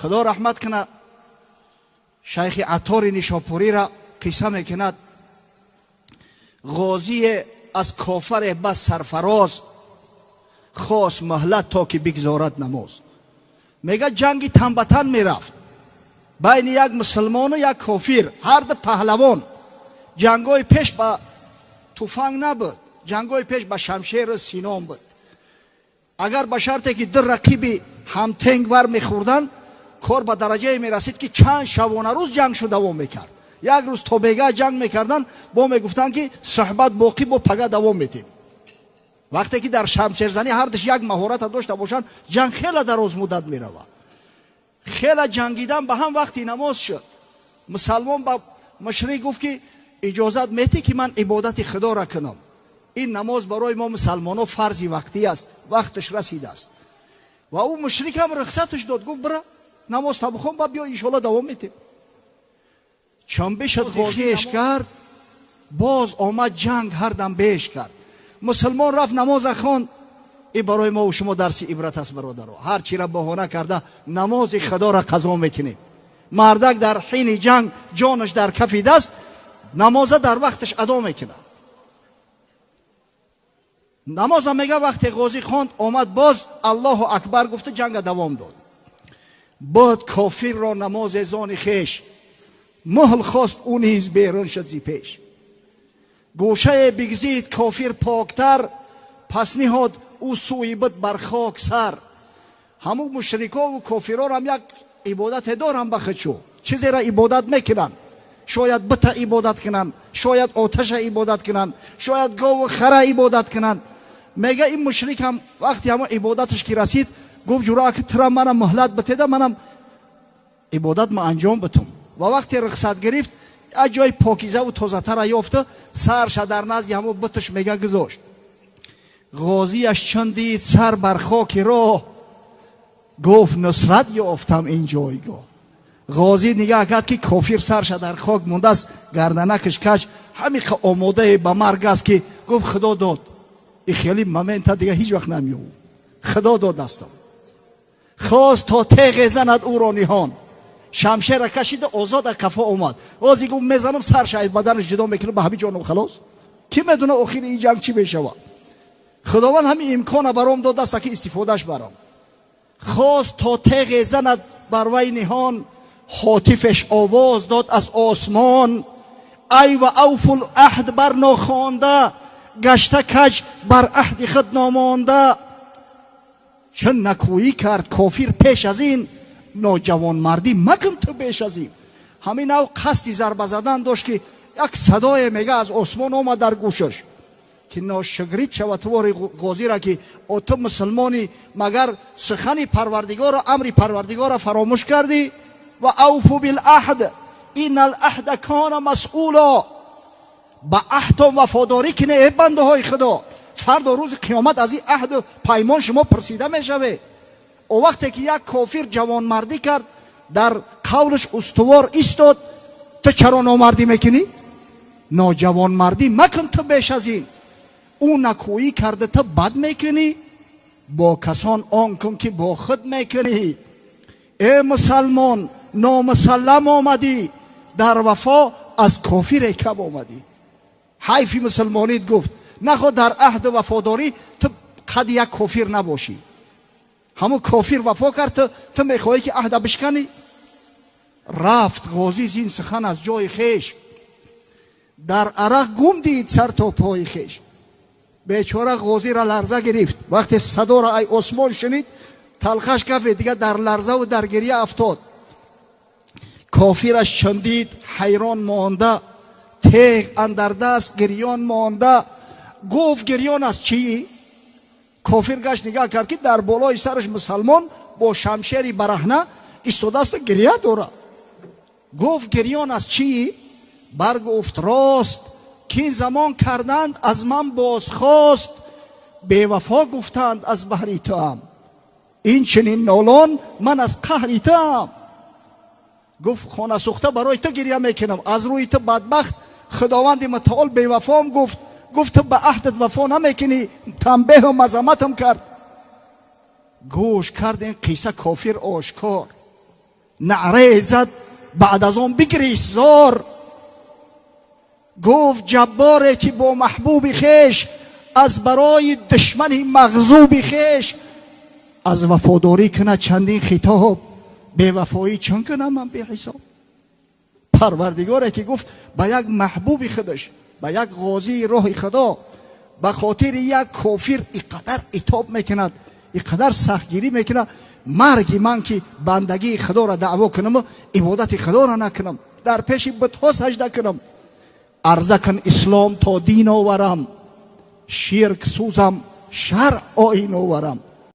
خدا رحمت کنه شیخ عطار نیشاپوری را قصه میکند. غازی از کافر بس سرفراز خواست مهلت تا که بگذارد نماز. میگه جنگی تن به تن میرفت بین یک مسلمان و یک کافر، هر دو پهلوان. جنگای پیش با تفنگ نبود، جنگای پیش با شمشیر و سینام بود. اگر به شرطی که دو رقیبی هم تنگ ور میخوردن کار به درجه میرسید که چند شبانه روز جنگ شو دوام میکرد. یک روز تا بیگاه جنگ میکردن با میگفتن که صحبت باقی با پگاه دوام میتیم. وقتی که در شمشیر زنی هر دش یک مهارت داشته باشن جنگ خیلی دراز مدت میروه. خیلی جنگیدن به هم. وقتی نماز شد مسلمان با مشرک گفت که اجازت میتی که من عبادت خدا را کنم. این نماز برای ما مسلمانان فرضی وقتی است، وقتش رسیده است. و او مشرک هم رخصتش داد، گفت برا نماز تا بخون با بیا ان شاء الله دوام میتیم. چون بشد غازیش کرد باز آمد جنگ هر دم بهش کرد. مسلمان رفت نماز خوان. این برای ما و شما درس عبرت است برادرها. هر چی را بهانه کرده نماز خدا را قضا میکنه. مردک در حین جنگ جانش در کف دست، نماز در وقتش ادا میکنه. نماز میگه وقتی غازی خواند آمد باز الله اکبر گفته جنگ دوام داد. بعد کافر را نماز زان خیش مهل خواست اون نیز بیرون شد زی پیش. گوشه بگزید کافر پاکتر، پس نهاد او سوی بد بر خاک سر. همون مشرکا و کافران هم یک عبادت دارن بخچو، چیزی را عبادت میکنن. شاید بت عبادت کنن، شاید آتش عبادت کنن، شاید گاو و خر عبادت کنن. میگه این مشرک هم وقتی هم عبادتش کی رسید گفت جورا که ترا منم مهلت بتیده منم عبادت ما انجام بتم. و وقتی رخصت گرفت اجای پاکیزه و تازه تر یافته سرش در نزد همو بتش میگه گذاشت. غازیش چون دید سر بر خاک راه گفت نصرت یافتم این جایگاه. غازی نگاه کرد که کافر سرش در خاک مونده است، گردنکش کش همین آماده به مرگ است که گفت خدا داد. این خیلی مومنت دیگه هیچ وقت نمیو. خدا داد دستم. خواست تا تیغ زند او را نهان، شمشیر را کشید آزاد از کفا اومد. غازی گفت میزنم سرش از بدنش جدا میکنه به همین جانم خلاص. کی میدونه آخر این جنگ چی بشه؟ خداوند همین امکان برام داد است که استفادهش برام. خواست تا تیغ زند بر وی نهان، هاتفش آواز داد از آسمان. ای و اوف العهد بر ناخوانده، گشته کج بر عهد خود نامانده. چون نکویی کرد کافر پیش از این، نوجوان مردی مکن تو بیش از این. همین او قصدی ضربه زدن داشت که یک صدای میگه از آسمان آمد در گوشش که ناشگرید شود توار غازی را که تو مسلمانی مگر سخن پروردگار و امر پروردگار را فراموش کردی. و اوفو بالعهد این العهد کان مسئولا. با عهد و وفاداری کنه ای بنده های خدا. فردا روز قیامت از این عهد و پیمان شما پرسیده میشوه. او وقتی که یک کافر جوان مردی کرد در قولش استوار ایستاد، تو چرا نامردی میکنی؟ ناجوان مردی مکن تو بیش از این. او نکویی کرده تو بد میکنی، با کسان آن کن که با خود میکنی. ای مسلمان نامسلم آمدی، در وفا از کافر کم آمدی. حیفی مسلمانیت گفت نخواد در عهد وفاداری تو قد یک کافر نباشی. همون کافر وفا کرد تو میخواهی که عهد بشکنی. رفت غازی زین سخن از جای خیش، در عرق گم دید سر تا پای خیش. بیچاره غازی را لرزه گرفت. وقتی صدا را ای عثمان شنید تلخش کفه دیگه در لرزه و در گریه افتاد. کافرش چندید حیران مانده، تیغ اندر دست گریان مانده. گفت گریان از چی؟ کافر گشت نگاه کرد که در بالای سرش مسلمان با شمشیری برهنه ایستاده است گریه داره. گفت گریان از چی؟ برگفت راست که این زمان کردند از من بازخواست، بے وفا گفتند از بحری تو هم، این چنین نالان من از قهری تو هم. گفت خانه سوخته برای تو گریه میکنم، از روی تو بدبخت خداوند متعال بے وفام گفت تو به عهدت وفا نمیکنی. تنبیه و مذمتم کرد. گوش کرد این قصه کافر آشکار. نعره زد، بعد از آن بگریست زار. گفت جباره که با محبوب خیش از برای دشمن مغضوب خیش از وفاداری کنه چندین خطاب، بے وفایی چون کنم من بی حساب. پروردگاره که گفت به یک محبوب خودش، به یک غازی راه خدا، به خاطر یک کافر اینقدر عتاب میکند، اینقدر سختگیری میکند، مرگ من که بندگی خدا را دعوا کنم و عبادت خدا را نکنم، در پیش بتها سجده کنم، عرضه کن اسلام تا دین آورم، شرک سوزم شرع آیین آورم.